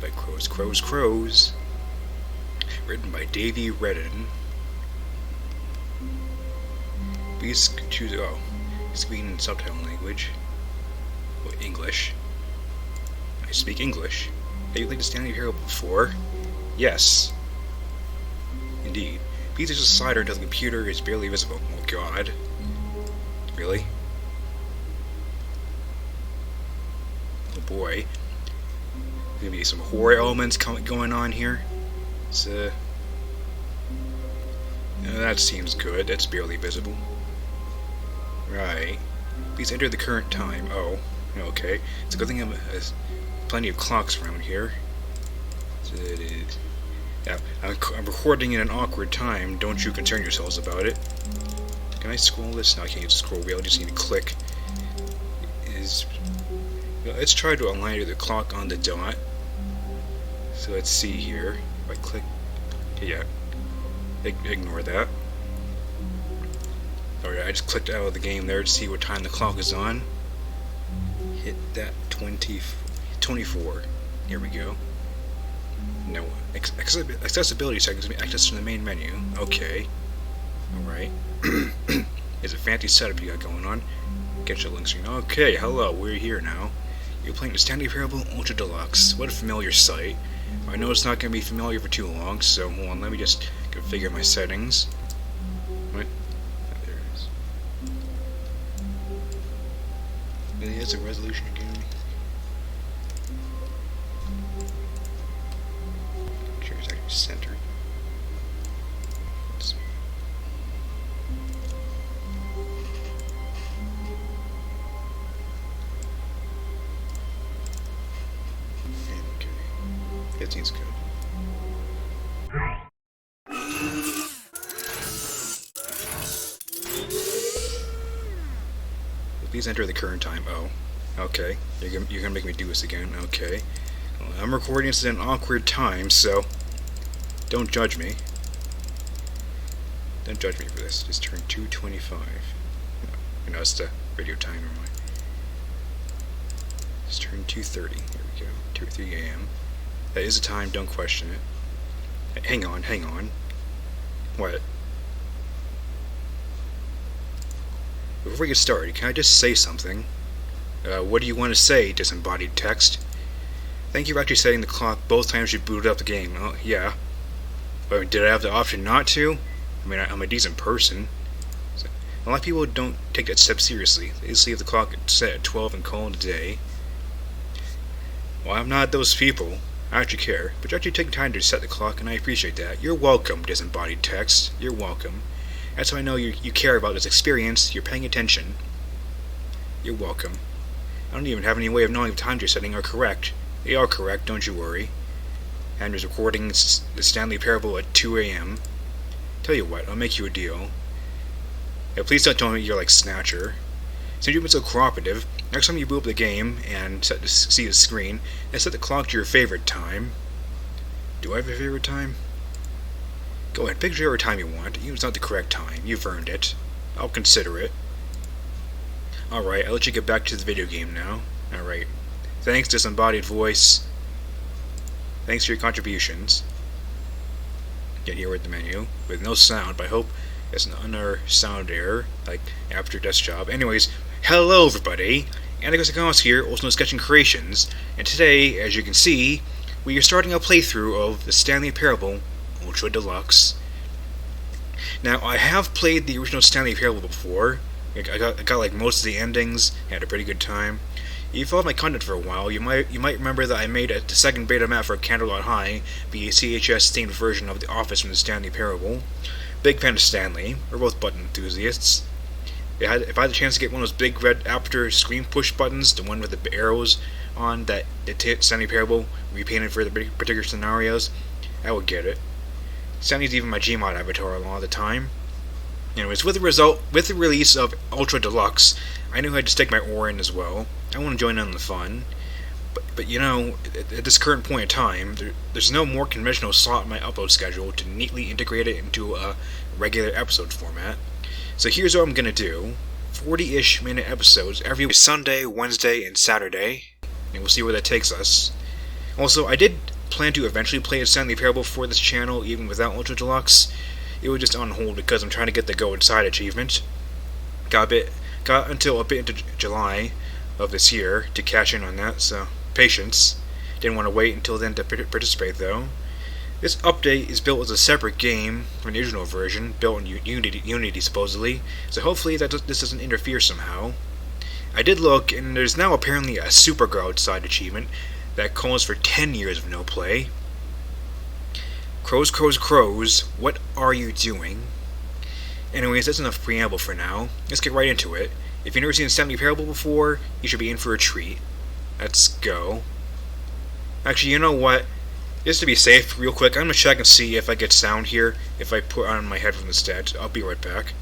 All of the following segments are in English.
by Crows. Written by Davey Redden. Please choose screen subtitle language. Well, English. I speak English. Have you played the Stanley Parable before? Yes. Indeed. Please use a slider until the computer is barely visible. Oh god. Really? Oh boy. There's gonna be some horror elements going on here. So, that seems good. That's barely visible. Right. Please enter the current time. Oh, okay. It's a good thing there's plenty of clocks around here. So it is. Yeah, I'm recording in an awkward time. Don't you concern yourselves about it. Can I scroll this? No, I can't use the scroll wheel. I just need to click. Let's try to align the clock on the dot. So let's see here. If I click, yeah, ignore that. Alright, I just clicked out of the game there to see what time the clock is on. Hit that 24. Here we go. No, accessibility settings can be accessed from the main menu. Okay. Alright. It's a fancy setup you got going on. Get your link screen. Okay, hello, we're here now. You're playing the Stanley Parable Ultra Deluxe. What a familiar sight. I know it's not going to be familiar for too long, so hold on, let me just configure my settings. What? Oh, there it is. Really has a resolution again. Sure, it's actually centered. Let's see. It seems good. Please enter the current time. Oh, okay. You're gonna make me do this again. Okay. Well, I'm recording this at an awkward time, so don't judge me. Don't judge me for this. Just turn 2:25. No, it's the radio time. Never mind. Just turn 2:30. Here we go. 2 or 3 a.m. That is a time, don't question it. Hang on. What? Before we get started, can I just say something? What do you want to say, disembodied text? Thank you for actually setting the clock both times you booted up the game. Oh, yeah. But did I have the option not to? I mean, I'm a decent person. A lot of people don't take that step seriously. They just leave the clock set at 12 and call it a day. Well, I'm not those people. I actually care, but you're actually taking time to set the clock, and I appreciate that. You're welcome, disembodied text. You're welcome. That's how I know you care about this experience. You're paying attention. You're welcome. I don't even have any way of knowing if the times you're setting are correct. They are correct, don't you worry. Andrew's recording the Stanley Parable at 2 a.m. Tell you what, I'll make you a deal. Yeah, please don't tell me you're like Snatcher. Since you've been so cooperative, next time you boot up the game and see the screen, and set the clock to your favorite time. Do I have a favorite time? Go ahead, pick whichever time you want. Even if it's not the correct time, you've earned it. I'll consider it. Alright, I'll let you get back to the video game now. Alright. Thanks, disembodied voice. Thanks for your contributions. Get here with the menu, with no sound, but I hope it's another sound error, like after Death's Job. Anyways, hello everybody! ALLOS here, also known as Sketching Creations, and today, as you can see, we are starting a playthrough of the Stanley Parable Ultra Deluxe. Now, I have played the original Stanley Parable before. I got like most of the endings, had a pretty good time. If you followed my content for a while, you might remember that I made the second beta map for Candlelight High, the CHS themed version of The Office from the Stanley Parable. Big fan of Stanley. We're both button enthusiasts. If I had the chance to get one of those big red aperture screen push buttons, the one with the arrows on that Stanley Parable repainted for the particular scenarios, I would get it. Stanley's even my Gmod avatar a lot of the time. Anyways, with the release of Ultra Deluxe, I knew I had to stick my oar in as well. I want to join in on the fun. But you know, at this current point in time, there's no more conventional slot in my upload schedule to neatly integrate it into a regular episode format. So here's what I'm going to do. 40-ish minute episodes every Sunday, Wednesday, and Saturday. And we'll see where that takes us. Also, I did plan to eventually play a Stanley Parable for this channel, even without Ultra Deluxe. It was just on hold because I'm trying to get the Go Inside achievement. Got until a bit into July of this year to cash in on that, so patience. Didn't want to wait until then to participate though. This update is built as a separate game from the original version, built in Unity supposedly, so hopefully this doesn't interfere somehow. I did look, and there's now apparently a Super Go Outside achievement that calls for 10 years of no play. Crows, crows, crows, what are you doing? Anyways, that's enough preamble for now. Let's get right into it. If you've never seen Stanley Parable before, you should be in for a treat. Let's go. Actually, you know what? Just to be safe, real quick, I'm going to check and see if I get sound here, if I put on my headphones instead. I'll be right back.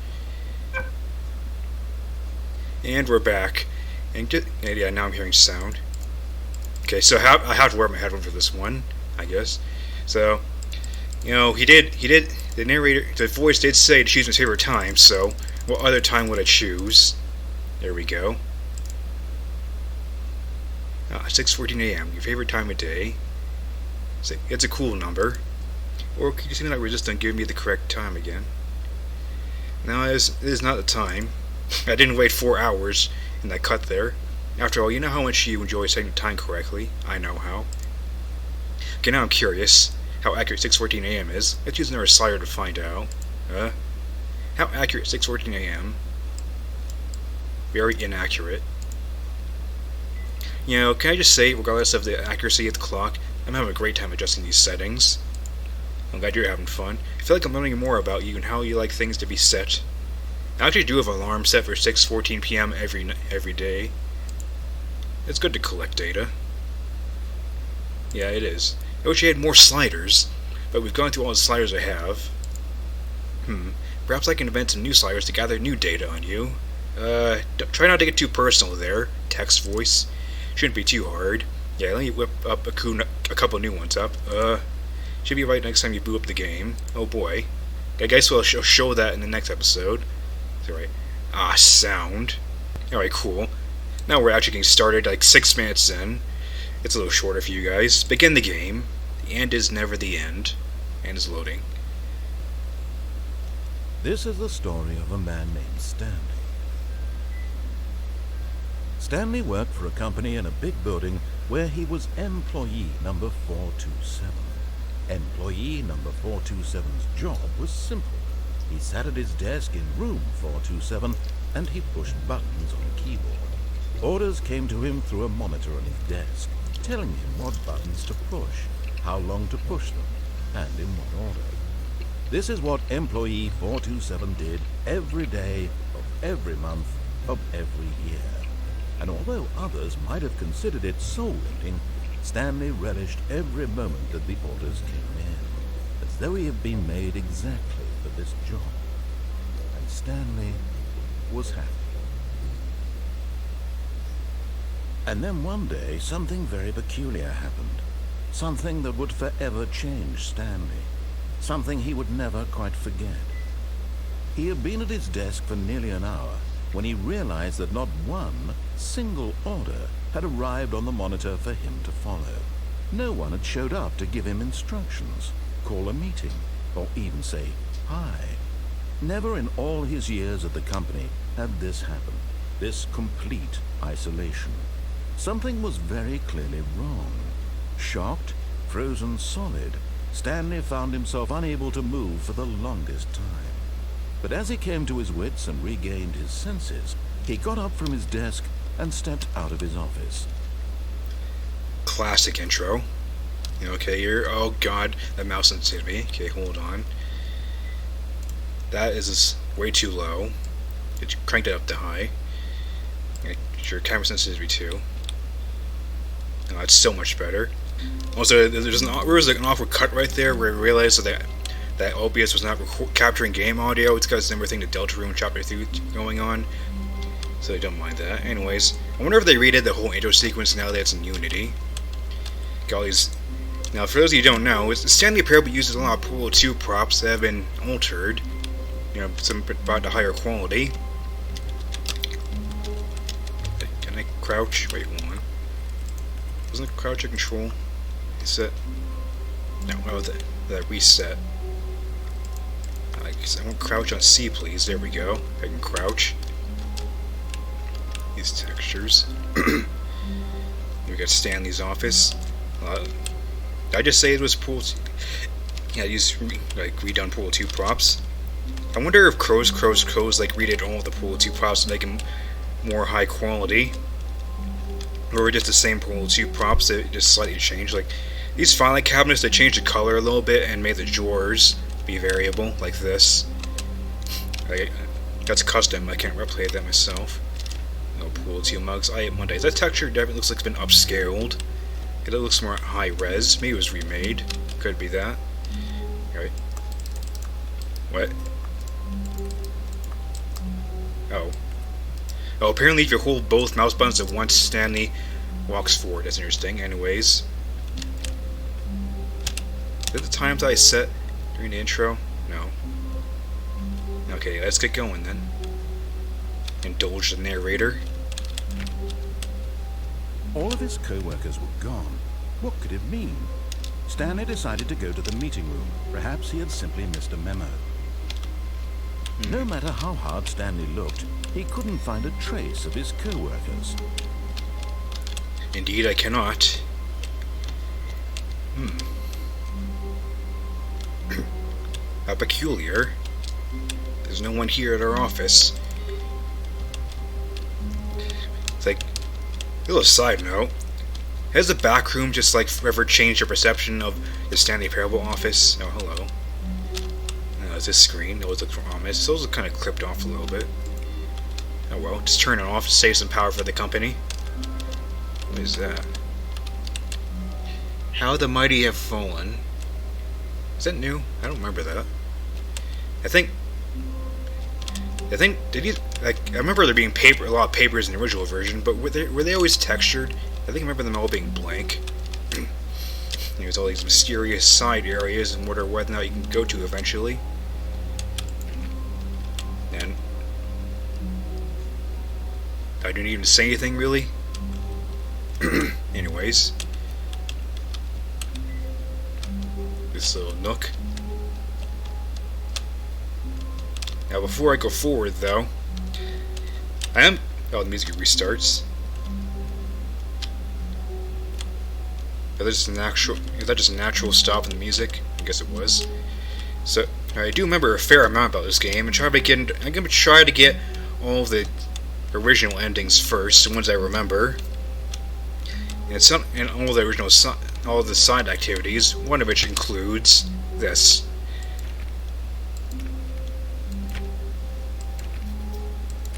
And we're back. And yeah, now I'm hearing sound. Okay, so I have to wear my headphones for this one, I guess. So, you know, the narrator, the voice did say to choose my favorite time, so what other time would I choose? There we go. 6:14 a.m., your favorite time of day. It's a cool number. Or could you seem like resistant, give me the correct time again? No, it is not the time. I didn't wait 4 hours in that cut there. After all, you know how much you enjoy setting the time correctly. I know how. Okay, now I'm curious how accurate 6:14 a.m. is. Let's use another slider to find out. How accurate 6:14 a.m.? Very inaccurate. You know, can I just say, regardless of the accuracy of the clock, I'm having a great time adjusting these settings. I'm glad you're having fun. I feel like I'm learning more about you and how you like things to be set. I actually do have an alarm set for 6:14 p.m. every day. It's good to collect data. Yeah, it is. I wish I had more sliders, but we've gone through all the sliders I have. Perhaps I can invent some new sliders to gather new data on you. Try not to get too personal there. Text voice. Shouldn't be too hard. Yeah, let me whip up a couple new ones up. Should be right next time you boot up the game. Oh boy. I guess we'll show that in the next episode. That's right. Sound. Alright, cool. Now we're actually getting started, like 6 minutes in. It's a little shorter for you guys. Begin the game. The end is never the end. And is loading. This is the story of a man named Stanley. Stanley worked for a company in a big building where he was employee number 427. Employee number 427's job was simple. He sat at his desk in room 427 and he pushed buttons on a keyboard. Orders came to him through a monitor on his desk, telling him what buttons to push, how long to push them, and in what order. This is what employee 427 did every day of every month of every year. And although others might have considered it soul-eating, Stanley relished every moment that the orders came in, as though he had been made exactly for this job. And Stanley was happy. And then one day, something very peculiar happened. Something that would forever change Stanley. Something he would never quite forget. He had been at his desk for nearly an hour when he realized that not one single order had arrived on the monitor for him to follow. No one had showed up to give him instructions, call a meeting, or even say hi. Never in all his years at the company had this happened, this complete isolation. Something was very clearly wrong. Shocked, frozen solid, Stanley found himself unable to move for the longest time. But as he came to his wits and regained his senses, he got up from his desk and stepped out of his office. Classic intro. Okay, here. Oh god, that mouse sensitivity. Okay, hold on. That is way too low. It cranked it up to high. Sure, camera sensitivity too. No, it's so much better. Also, there was an awkward cut right there where I realized that OBS was not capturing game audio. It's got a similar thing to Deltarune Chapter 3 going on. So I don't mind that. Anyways, I wonder if they redid the whole intro sequence now that it's in Unity. Got all these. Now, for those of you who don't know, Stanley Parable uses a lot of Pro 2 props that have been altered. Some brought to higher quality. Can I crouch? Wait, hold on. Wasn't it crouch a control? Set. No, oh, that reset. I won't crouch on C, please. There we go. I can crouch. These textures. We got Stanley's office. Did I just say it was pool? Yeah, use redone pool 2 props. I wonder if crows like redid all the pool 2 props to make them more high quality, or just the same pool 2 props that just slightly changed. Like these filing cabinets, they changed the color a little bit and made the drawers be variable, like this. That's custom. I can't replicate that myself. No pool 2 mugs. I ate Mondays. That texture definitely looks like it's been upscaled. It looks more high res. Maybe it was remade. Could be that. Alright. What? Oh. Oh, apparently if you hold both mouse buttons at once, Stanley walks forward. That's interesting. Anyways. Is that the times I set during the intro? No. Okay, let's get going then. Indulge the narrator. All of his co-workers were gone. What could it mean? Stanley decided to go to the meeting room. Perhaps he had simply missed a memo. No matter how hard Stanley looked, he couldn't find a trace of his co-workers. Indeed, I cannot. How peculiar. There's no one here at our office. It's like, a little side note. Has the back room just like forever changed your perception of the Stanley Parable office? Oh, hello. Is this screen? It always looks ominous. Those are kind of clipped off a little bit. Oh well, just turn it off to save some power for the company. What is that? How the Mighty Have Fallen. Is that new? I don't remember that. I think did you like? I remember there being a lot of papers in the original version, but were they always textured? I think I remember them all being blank. There's all these mysterious side areas, and whether or not you can go to eventually. And I didn't even say anything really. Anyways, this little nook. Now, before I go forward, though, oh, the music restarts. Is that just a natural stop in the music? I guess it was. So, I do remember a fair amount about this game, and I'm going to try to get all of the original endings first, the ones I remember, and all the side activities, one of which includes this.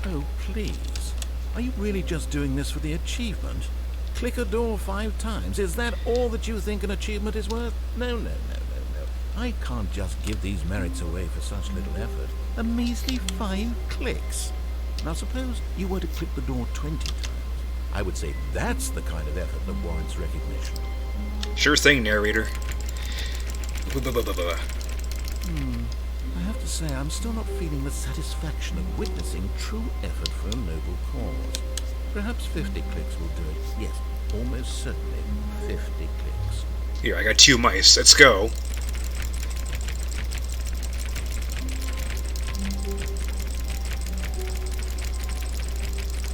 Oh, please. Are you really just doing this for the achievement? Click a door 5 times. Is that all that you think an achievement is worth? No. I can't just give these merits away for such little effort. A measly 5 clicks. Now suppose you were to click the door 20 times. I would say that's the kind of effort that warrants recognition. Sure thing, narrator. I have to say, I'm still not feeling the satisfaction of witnessing true effort for a noble cause. Perhaps 50 clicks will do it. Yes, almost certainly 50 clicks. Here, I got 2 mice. Let's go.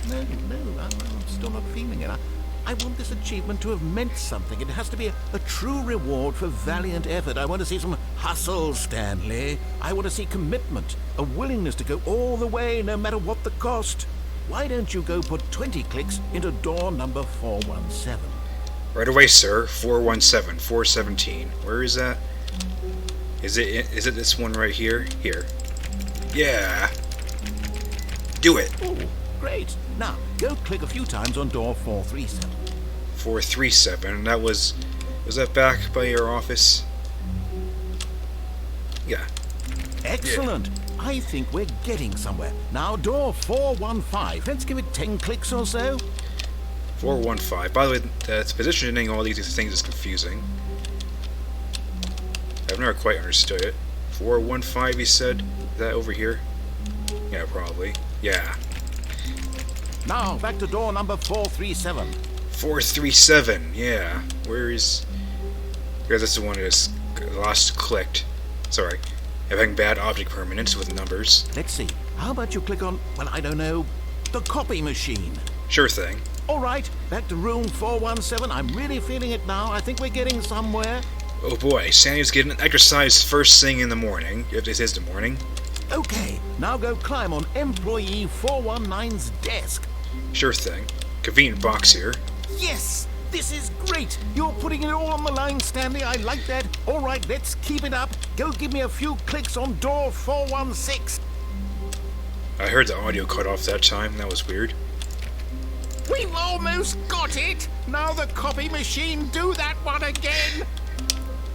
No, I'm still not feeling it. I want this achievement to have meant something. It has to be a true reward for valiant effort. I want to see some hustle, Stanley. I want to see commitment, a willingness to go all the way, no matter what the cost. Why don't you go put 20 clicks into door number 417? Right away, sir. 417, 417. Where is that? Is it this one right here? Here. Yeah. Do it. Oh, great. Now, go click a few times on door 437. 437. That was that back by your office? Yeah. Excellent. Yeah. I think we're getting somewhere. Now, door 415. Let's give it 10 clicks or so. 415. By the way, the positioning all these things is confusing. I've never quite understood it. 415, you said? Is that over here? Yeah, probably. Yeah. Now, back to door number 437. 437, yeah. Where is... Because this is one that's last clicked. Sorry. Having bad object permanence with numbers. Let's see. How about you click on, well, I don't know, the copy machine? Sure thing. All right, back to room 417. I'm really feeling it now. I think we're getting somewhere. Oh boy, Stanley's getting exercise first thing in the morning, if this is the morning. Okay, now go climb on employee 419's desk. Sure thing. Convenient box here. Yes, this is great. You're putting it all on the line, Stanley. I like that. All right, let's keep it up. Go give me a few clicks on door 416. I heard the audio cut off that time. That was weird. We've almost got it. Now the copy machine, do that one again.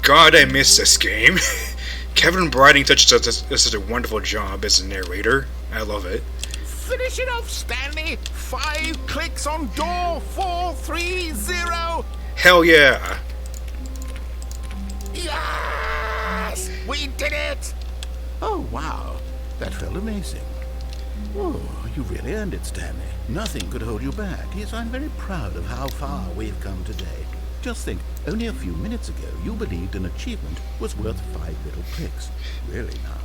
God, I miss this game. Kevin Briding does such a wonderful job as a narrator. I love it. Finish it off, Stanley. 5 clicks on door 430. Hell yeah. Yes! We did it! Oh, wow. That felt amazing. Oh, you really earned it, Stanley. Nothing could hold you back. Yes, I'm very proud of how far we've come today. Just think, only a few minutes ago, you believed an achievement was worth 5 little clicks. Really now,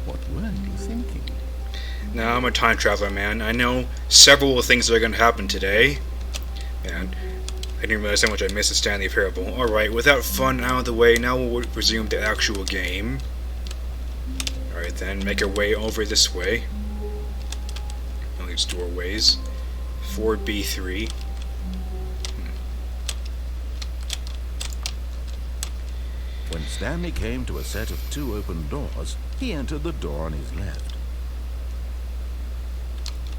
what weren't you thinking? Now, I'm a time traveler, man. I know several things that are going to happen today. And I didn't realize how much I missed the Stanley Parable. Alright, without fun out of the way, now we'll resume the actual game. Alright then, make our way over this way. All these doorways. 4B3. When Stanley came to a set of 2 open doors, he entered the door on his left.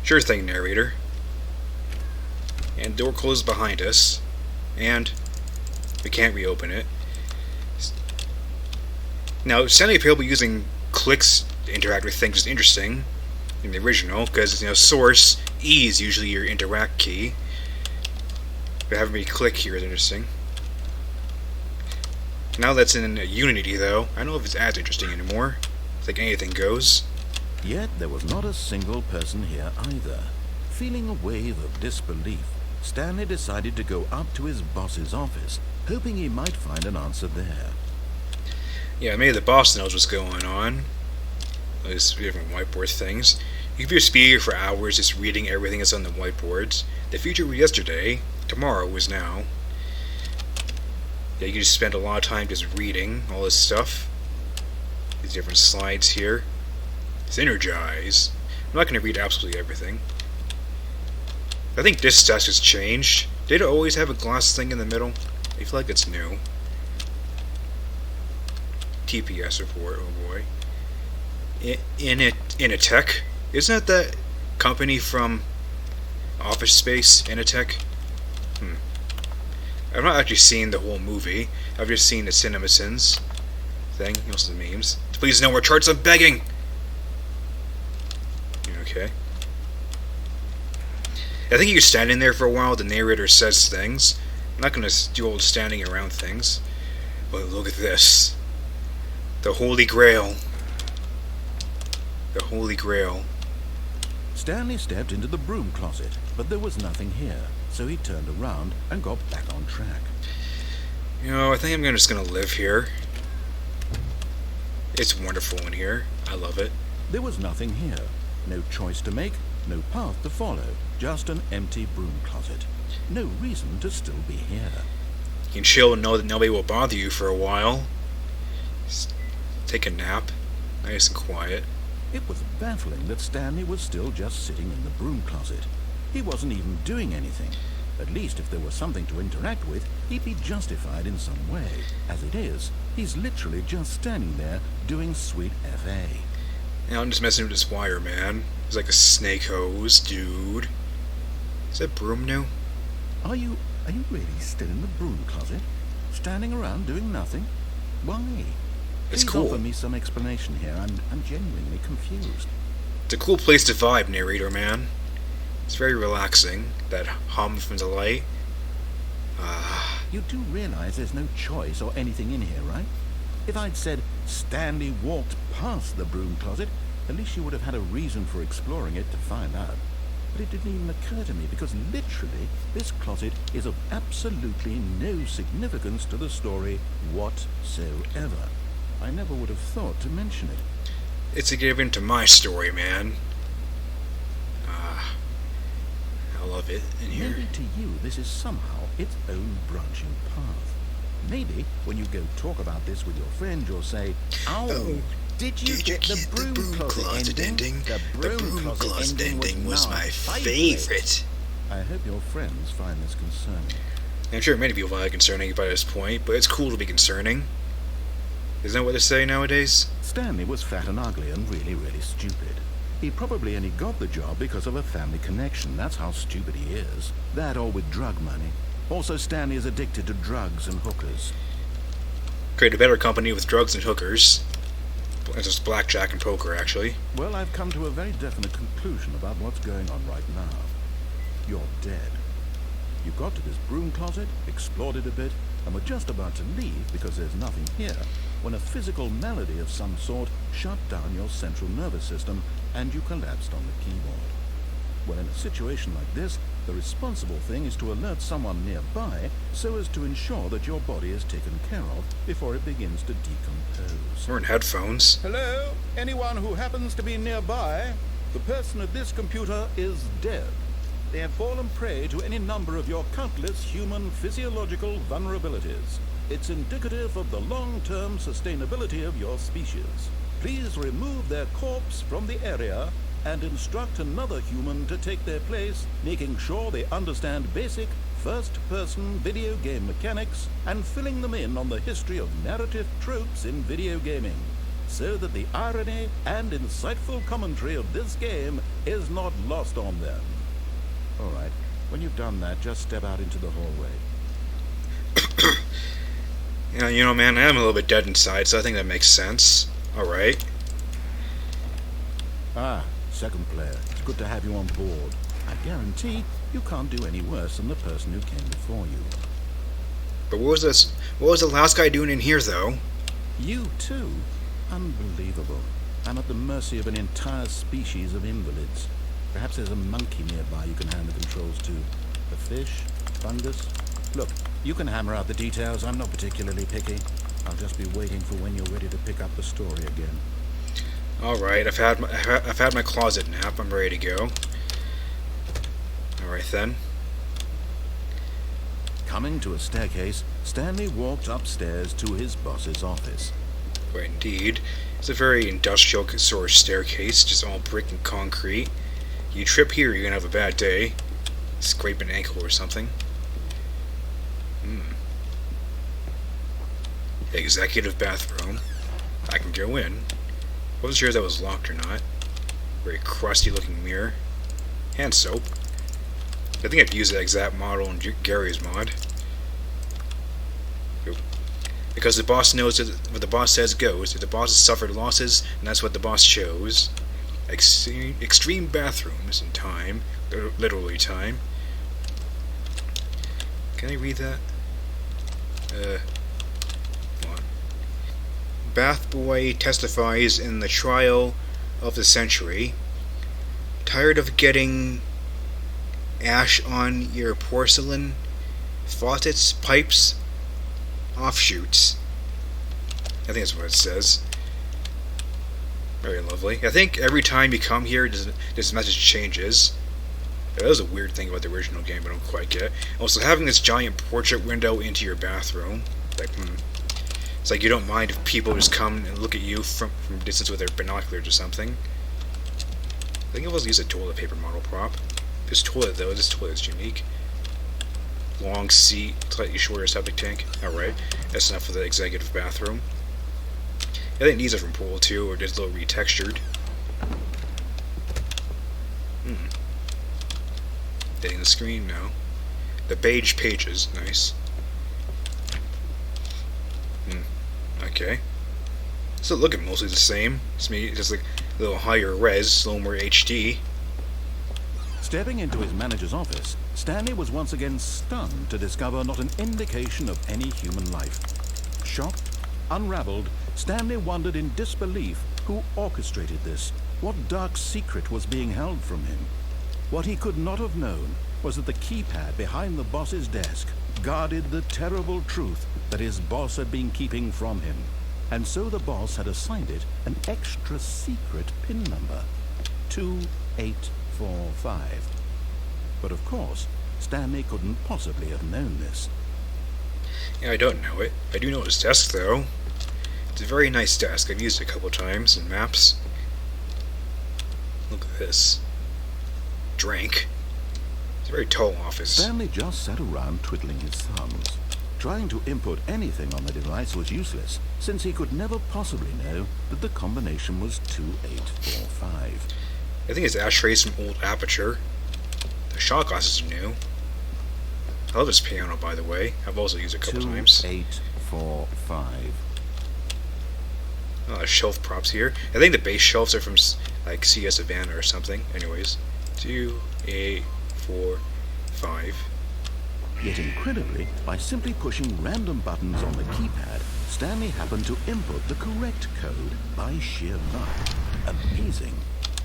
Sure thing, narrator. And door closed behind us. And we can't reopen it. Now, Stanley Parable using clicks to interact with things is interesting in the original, because, source, E is usually your interact key. But having me click here is interesting. Now that's in Unity, though, I don't know if it's as interesting anymore. It's like anything goes. Yet there was not a single person here either. Feeling a wave of disbelief, Stanley decided to go up to his boss's office, hoping he might find an answer there. Yeah, maybe the boss knows what's going on. These different whiteboard things. You could be a speaker for hours just reading everything that's on the whiteboards. The future was yesterday, tomorrow was now. Yeah, you can just spend a lot of time just reading all this stuff. These different slides here. Synergize. I'm not going to read absolutely everything. I think this desk has changed. Did it always have a glass thing in the middle? I feel like it's new. TPS report, oh boy. Initech? Isn't that that company from Office Space, Initech? I've not actually seen the whole movie. I've just seen the CinemaSins thing, also the memes. Please no more charts, I'm begging! Okay. I think you're standing there for a while, the narrator says things. I'm not gonna do all the standing around things. But look at this. The Holy Grail. The Holy Grail. Stanley stepped into the broom closet, but there was nothing here, so he turned around and got back on track. I think I'm just gonna live here. It's wonderful in here. I love it. There was nothing here. No choice to make, no path to follow, just an empty broom closet. No reason to still be here. You can chill and know that nobody will bother you for a while. Just take a nap. Nice and quiet. It was baffling that Stanley was still just sitting in the broom closet. He wasn't even doing anything. At least if there was something to interact with, he'd be justified in some way. As it is, he's literally just standing there doing sweet FA. I'm just messing with this wire, man. It's like a snake hose, dude. Is that broom new? Are you really still in the broom closet? Standing around doing nothing? Why? It's Please cool. offer me some explanation here. I'm genuinely confused. It's a cool place to vibe, narrator, man. It's very relaxing. That hum from the light. You do realize there's no choice or anything in here, right? If I'd said Stanley walked past the broom closet, at least you would have had a reason for exploring it to find out. but it didn't even occur to me because literally this closet is of absolutely no significance to the story whatsoever. I never would have thought to mention it. It's a given to my story, man. I love it in here. Maybe to you this is somehow its own branching path. Maybe when you go talk about this with your friend, you'll say, "Oh, did you get the broom closet ending? The broom closet ending was my favorite." I hope your friends find this concerning. I'm sure many people find it concerning by this point, but it's cool to be concerning. Isn't that what they say nowadays? Stanley was fat and ugly and really, really stupid. He probably only got the job because of a family connection. That's how stupid he is. That or with drug money. Also, Stanley is addicted to drugs and hookers. Create a better company with drugs and hookers. It's just blackjack and poker, actually. Well, I've come to a very definite conclusion about what's going on right now. You're dead. You got to this broom closet, explored it a bit, and were just about to leave because there's nothing here, when a physical malady of some sort shut down your central nervous system and you collapsed on the keyboard. Well, in a situation like this, the responsible thing is to alert someone nearby so as to ensure that your body is taken care of before it begins to decompose. Or in headphones. Hello? Anyone who happens to be nearby? The person at this computer is dead. They have fallen prey to any number of your countless human physiological vulnerabilities. It's indicative of the long-term sustainability of your species. Please remove their corpse from the area and instruct another human to take their place, making sure they understand basic first-person video game mechanics and filling them in on the history of narrative tropes in video gaming, so that the irony and insightful commentary of this game is not lost on them. All right, when you've done that, just step out into the hallway. Yeah, you know, man, I am a little bit dead inside, so I think that makes sense. Alright. Ah, second player. It's good to have you on board. I guarantee you can't do any worse than the person who came before you. But what was the last guy doing in here, though? You too? Unbelievable. I'm at the mercy of an entire species of invalids. Perhaps there's a monkey nearby you can hand the controls to. A fish? Fungus? Look, you can hammer out the details. I'm not particularly picky. I'll just be waiting for when you're ready to pick up the story again. Alright, I've had my closet nap. I'm ready to go. Alright then. Coming to a staircase, Stanley walked upstairs to his boss's office. Well, indeed. It's a very industrial sort of staircase, just all brick and concrete. You trip here, you're gonna have a bad day. Scrape an ankle or something. Executive bathroom. I can go in. Wasn't sure if that was locked or not. Very crusty looking mirror. Hand soap. I think I've used that exact model in Gary's mod. Because the boss knows that what the boss says goes. If the boss has suffered losses, and that's what the boss chose. Extreme bathrooms in time. Literally time. Can I read that? Bath boy testifies in the trial of the century. Tired of getting ash on your porcelain? Faucets, pipes, offshoots. I think that's what it says. Very lovely. I think every time you come here, this message changes. That was a weird thing about the original game I don't quite get. Also, having this giant portrait window into your bathroom. Like, It's like you don't mind if people just come and look at you from a distance with their binoculars or something. I think it was use a toilet paper model prop. This toilet is unique. Long seat, slightly shorter septic tank. Alright, that's enough for the executive bathroom. I think these are from Pool 2, or just a little retextured. Hitting the screen? No. The beige pages, nice. Okay. So looking mostly the same. It's maybe just like a little higher res, a little more HD. Stepping into his manager's office, Stanley was once again stunned to discover not an indication of any human life. Shocked, unraveled, Stanley wondered in disbelief who orchestrated this, what dark secret was being held from him. What he could not have known was that the keypad behind the boss's desk guarded the terrible truth that his boss had been keeping from him. And so the boss had assigned it an extra secret PIN number, 2845. But of course, Stanley couldn't possibly have known this. Yeah, I don't know it. I do know his desk, though. It's a very nice desk. I've used it a couple times in maps. Look at this. Drank. It's a very tall office. Stanley just sat around twiddling his thumbs. Trying to input anything on the device was useless, since he could never possibly know that the combination was 2845. I think it's ashtrays from old Aperture. The shot glasses are new. I love this piano, by the way. I've also used it a couple times. 2845. Shelf props here. I think the base shelves are from like CS Savannah or something. Anyways, 2845. Yet incredibly, by simply pushing random buttons on the keypad, Stanley happened to input the correct code by sheer luck. Amazing.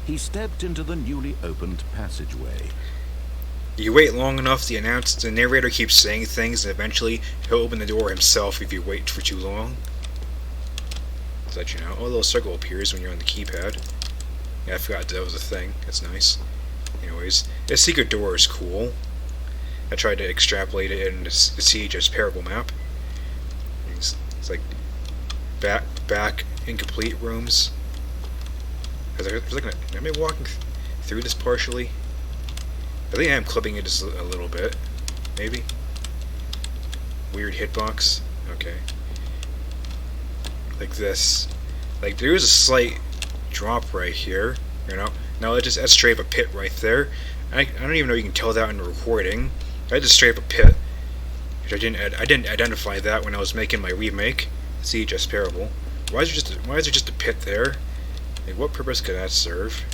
He stepped into the newly opened passageway. You wait long enough, the narrator keeps saying things, and eventually he'll open the door himself if you wait for too long. To let you know. Oh, a little circle appears when you're on the keypad. Yeah, I forgot that was a thing. That's nice. Anyways, this secret door is cool. I tried to extrapolate it in the Siege's parable map. It's like back incomplete rooms. Am I walking through this partially? I think I am clipping it just a little bit. Maybe. Weird hitbox. Okay. Like this. Like there is a slight drop right here. You know. Now that's straight up a pit right there. I don't even know if you can tell that in the recording. I just straight up a pit. Which I didn't identify that when I was making my remake. Siege's parable. Why is there just a pit there? Like, what purpose could that serve?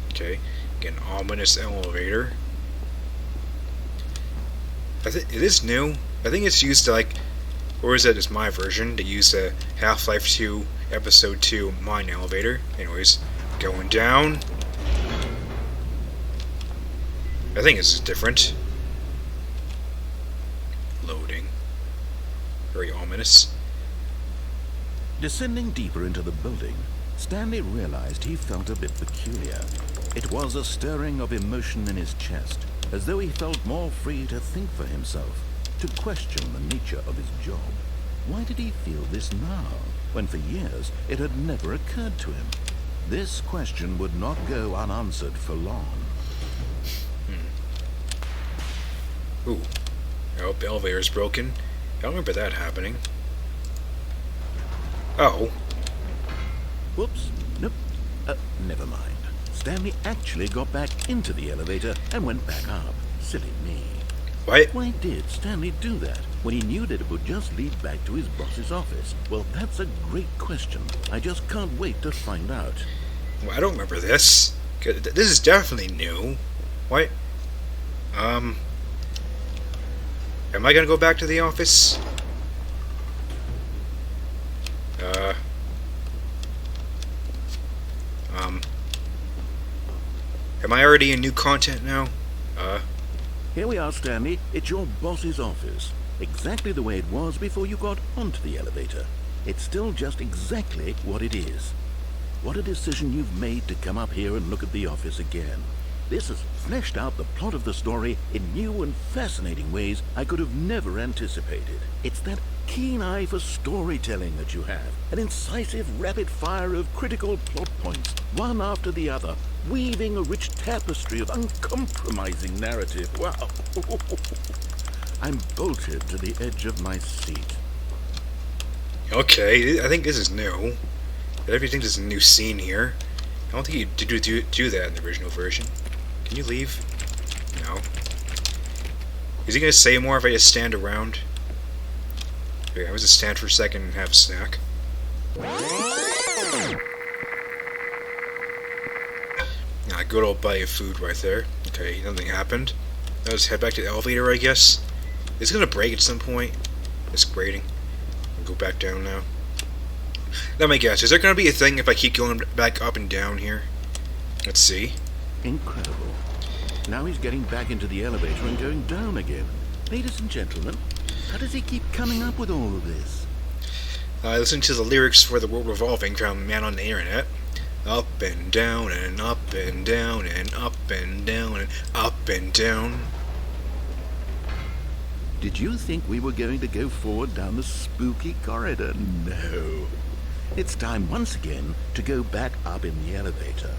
Okay. Get an ominous elevator. It is new. I think it's used to like, or is that just my version? To use the Half-Life 2 Episode 2 mine elevator. Anyways, going down. I think it's different. Loading. Very ominous. Descending deeper into the building, Stanley realized he felt a bit peculiar. It was a stirring of emotion in his chest, as though he felt more free to think for himself, to question the nature of his job. Why did he feel this now, when for years it had never occurred to him? This question would not go unanswered for long. Ooh. Oh, the elevator's broken. I don't remember that happening. Oh. Whoops. Nope. Never mind. Stanley actually got back into the elevator and went back up. Silly me. What? Why did Stanley do that when he knew that it would just lead back to his boss's office? Well, that's a great question. I just can't wait to find out. Well, I don't remember this. This is definitely new. What? Am I gonna go back to the office? Am I already in new content now? Here we are, Stanley. It's your boss's office. Exactly the way it was before you got onto the elevator. It's still just exactly what it is. What a decision you've made to come up here and look at the office again. This has fleshed out the plot of the story in new and fascinating ways I could have never anticipated. It's that keen eye for storytelling that you have, an incisive rapid fire of critical plot points, one after the other, weaving a rich tapestry of uncompromising narrative. Wow. I'm bolted to the edge of my seat. Okay, I think this is new. Everything is a new scene here. I don't think you do that in the original version. Can you leave? No. Is he gonna say more if I just stand around? Okay, I was just stand for a second and have a snack. Good old bite of food right there. Okay, nothing happened. I'll just head back to the elevator, I guess. It's gonna break at some point. It's grating. I'll go back down now. Let me guess, is there gonna be a thing if I keep going back up and down here? Let's see. Incredible. Now he's getting back into the elevator and going down again. Ladies and gentlemen, how does he keep coming up with all of this? I listened to the lyrics for The World Revolving from Man on the Internet. Up and down and up and down and up and down and up and down. Did you think we were going to go forward down the spooky corridor? No. It's time once again to go back up in the elevator.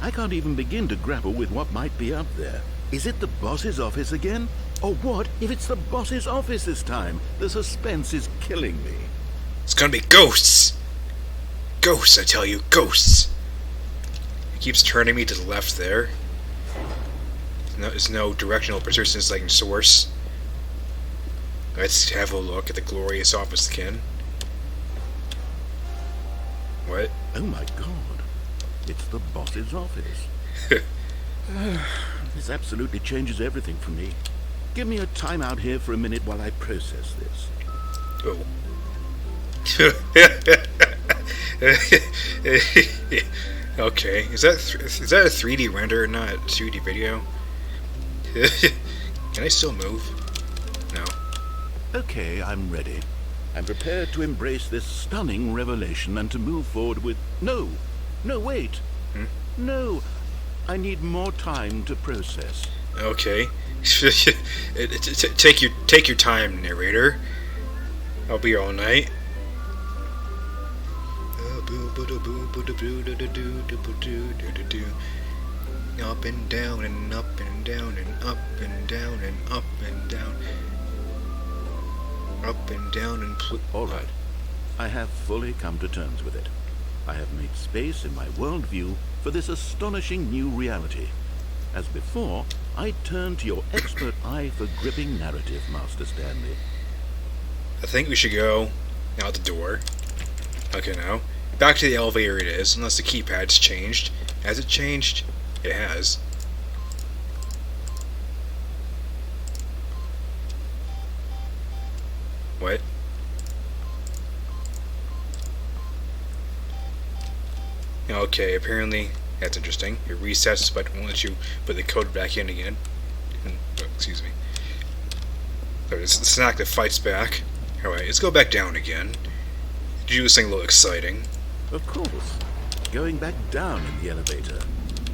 I can't even begin to grapple with what might be up there. Is it the boss's office again? Or what if it's the boss's office this time? The suspense is killing me. It's gonna be ghosts! Ghosts, I tell you, ghosts! It keeps turning me to the left there. There's no directional persistence like in Source. Let's have a look at the glorious office again. What? Oh my god. It's the boss's office. This absolutely changes everything for me. Give me a time out here for a minute while I process this. Oh. Okay, is that a 3D render, not a 2D video? Can I still move? No. Okay, I'm ready. I'm prepared to embrace this stunning revelation and to move forward with... No, wait. No, I need more time to process. Okay. Take your time, narrator. I'll be all night. Up and down and up and down and up and down and up and down. Up and down and all right. I have fully come to terms with it. I have made space in my worldview for this astonishing new reality. As before, I turn to your expert eye for gripping narrative, Master Stanley. I think we should go out the door. Okay, now. Back to the elevator it is, unless the keypad's changed. Has it changed? It has. What? Okay, apparently that's interesting. It resets, but won't let you put the code back in again. Oh, excuse me. So it's the snack that fights back. Alright, let's go back down again. Did you do something a little exciting? Of course. Going back down in the elevator.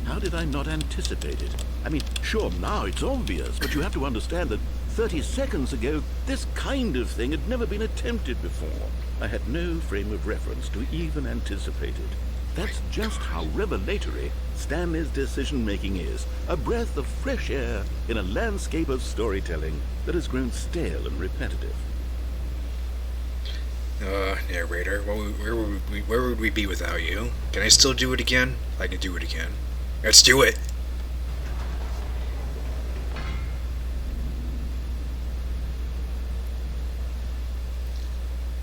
How did I not anticipate it? I mean, sure, now it's obvious, but you have to understand that 30 seconds ago, this kind of thing had never been attempted before. I had no frame of reference to even anticipate it. That's just how revelatory Stanley's decision-making is. A breath of fresh air in a landscape of storytelling that has grown stale and repetitive. Narrator, where would we be without you? Can I still do it again? I can do it again. Let's do it!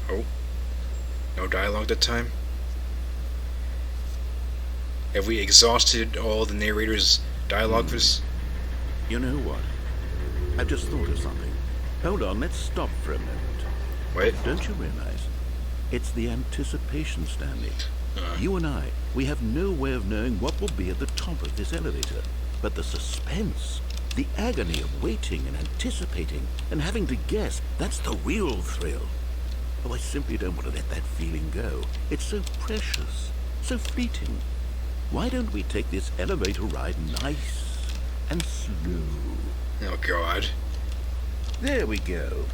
Oh. No dialogue that time? Have we exhausted all the narrator's dialogue for this? You know what? I've just thought of something. Hold on, let's stop for a moment. What? Don't you realize? It's the anticipation, Stanley. You and I, we have no way of knowing what will be at the top of this elevator. But the suspense, the agony of waiting and anticipating and having to guess, that's the real thrill. Oh, I simply don't want to let that feeling go. It's so precious, so fleeting. Why don't we take this elevator ride nice and slow? Oh, God. There we go.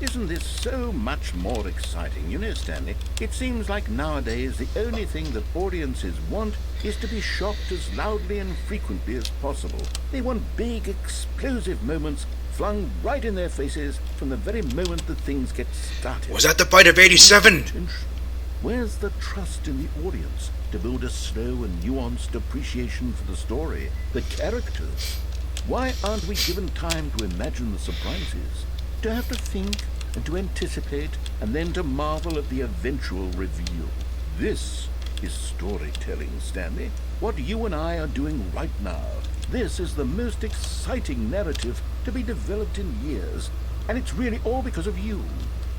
Isn't this so much more exciting? You know, Stanley, it seems like nowadays the only thing that audiences want is to be shocked as loudly and frequently as possible. They want big, explosive moments flung right in their faces from the very moment that things get started. Was that the bite of 87? Where's the trust in the audience to build a slow and nuanced appreciation for the story, the characters? Why aren't we given time to imagine the surprises, to have to think and to anticipate and then to marvel at the eventual reveal? This is storytelling, Stanley. What you and I are doing right now. This is the most exciting narrative to be developed in years, and it's really all because of you.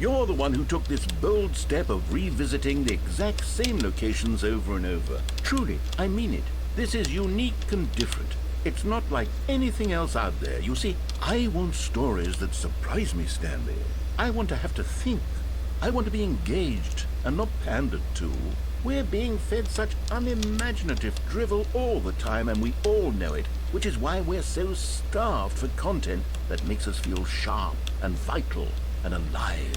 You're the one who took this bold step of revisiting the exact same locations over and over. Truly, I mean it. This is unique and different. It's not like anything else out there. You see, I want stories that surprise me, Stanley. I want to have to think. I want to be engaged and not pandered to. We're being fed such unimaginative drivel all the time, and we all know it, which is why we're so starved for content that makes us feel sharp and vital and alive.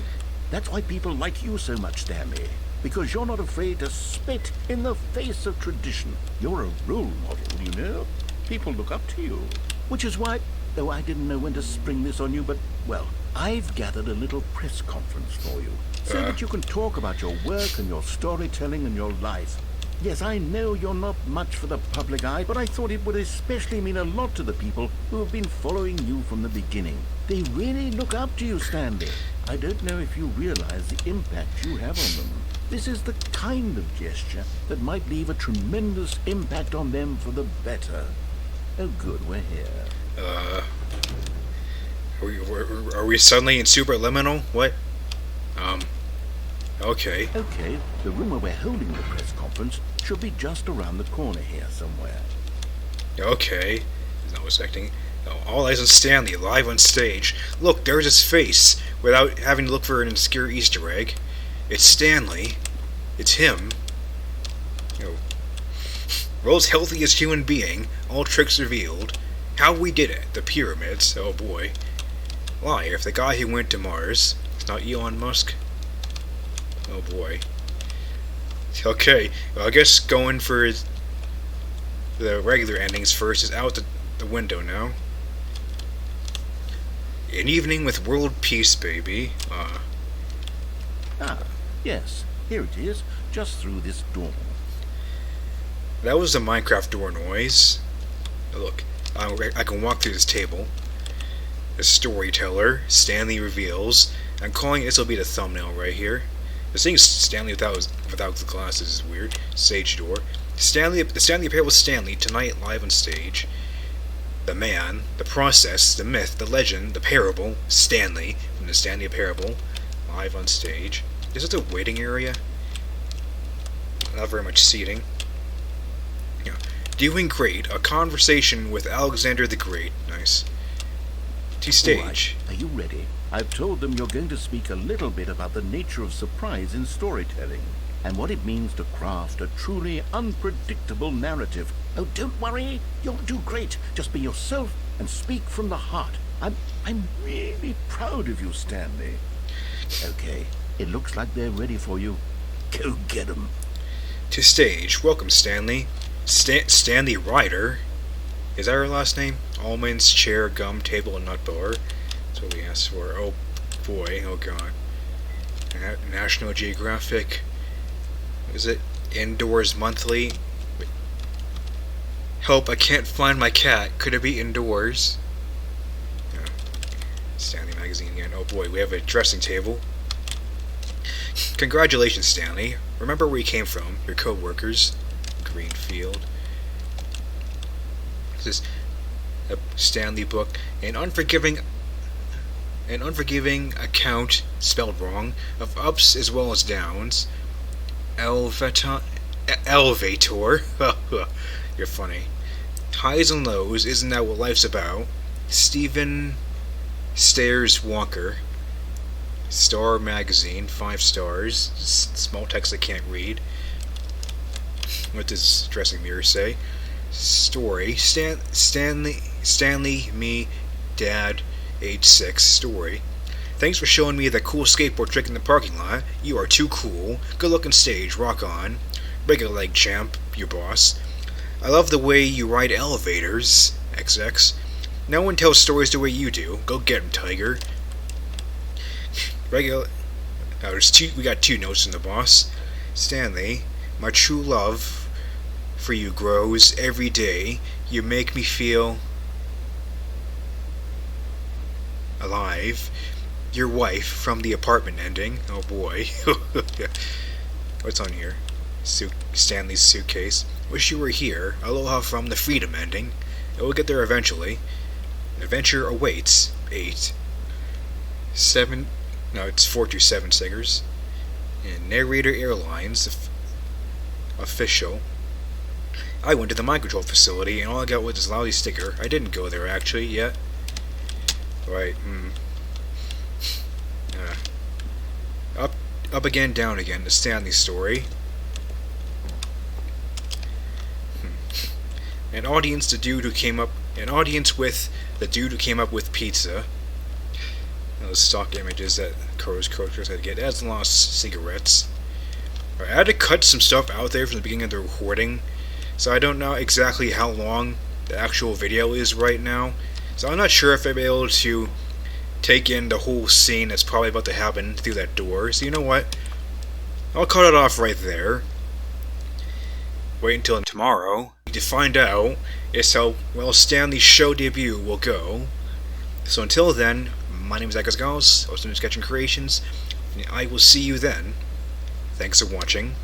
That's why people like you so much, Stanley, because you're not afraid to spit in the face of tradition. You're a role model, you know? People look up to you. Which is why, though I didn't know when to spring this on you, but, well, I've gathered a little press conference for you, so that you can talk about your work and your storytelling and your life. Yes, I know you're not much for the public eye, but I thought it would especially mean a lot to the people who have been following you from the beginning. They really look up to you, Stanley. I don't know if you realize the impact you have on them. This is the kind of gesture that might leave a tremendous impact on them for the better. Oh good, we're here. Are we suddenly in Superliminal? What? Okay. Okay, the room where we're holding the press conference should be just around the corner here somewhere. Okay. I was expecting. All Eyes on Stanley, live on stage. Look, there's his face, without having to look for an obscure Easter egg. It's Stanley. It's him. World's healthiest human being, all tricks revealed. How we did it, the pyramids, oh boy. Why, if the guy who went to Mars, it's not Elon Musk? Oh boy. Okay, well, I guess going for the regular endings first is out the window now. An evening with world peace, baby. Yes, here it is, just through this door. That was the Minecraft door noise. Look, I can walk through this table. The storyteller, Stanley reveals. I'm calling this will be the thumbnail right here. The seeing Stanley without the glasses is weird. Stage door. The Stanley appear with Stanley tonight live on stage. The man, the process, the myth, the legend, the parable, Stanley from the Stanley Parable, live on stage. Is it the waiting area? Not very much seating. Yeah. Doing great. A conversation with Alexander the Great. Nice. To stage. All right. Are you ready? I've told them you're going to speak a little bit about the nature of surprise in storytelling and what it means to craft a truly unpredictable narrative. Oh, don't worry. You'll do great. Just be yourself and speak from the heart. I'm really proud of you, Stanley. Okay, it looks like they're ready for you. Go get 'em. To stage. Welcome, Stanley. Stanley Ryder. Is that her last name? Almonds, chair, gum, table, and nut bar. That's what we asked for. Oh boy, oh god. National Geographic. Is it Indoors Monthly? Help, I can't find my cat. Could it be Indoors? Yeah. Stanley Magazine again. Oh boy, we have a dressing table. Congratulations, Stanley. Remember where you came from. Your co-workers. Greenfield. This is a Stanley book. An unforgiving account, spelled wrong, of ups as well as downs. Elevator. You're funny. Highs and lows, isn't that what life's about? Stephen Stairs Walker. Star Magazine, 5 stars. Small text I can't read. What does dressing mirror say? Story. Stanley, me, Dad, age 6. Story. Thanks for showing me that cool skateboard trick in the parking lot. You are too cool. Good looking stage. Rock on. Break a leg, champ. Your boss. I love the way you ride elevators. XX. No one tells stories the way you do. Go get 'em, Tiger. Regular. We got 2 notes from the boss. Stanley, my true love for you grows every day. You make me feel alive. Your wife from the apartment ending. Oh boy. What's on here? Stanley's suitcase. Wish you were here. Aloha from the freedom ending. It will get there eventually. Adventure awaits. 8. 7. No, it's 4 to 7 stickers. And Narrator Airlines official. I went to the mind control facility, and all I got was this lousy sticker. I didn't go there, actually, yet. Right, Up again, down again, the Stanley story. An audience with the dude who came up with pizza. Those stock images that Kuro's characters had to get, as lost cigarettes. I had to cut some stuff out there from the beginning of the recording, so I don't know exactly how long the actual video is right now. So I'm not sure if I'll be able to take in the whole scene that's probably about to happen through that door. So you know what? I'll cut it off right there. Wait until tomorrow to find out is how well Stanley's show debut will go. So until then, my name is Akos Gauss, host of Sketch and Creations, and I will see you then. Thanks for watching.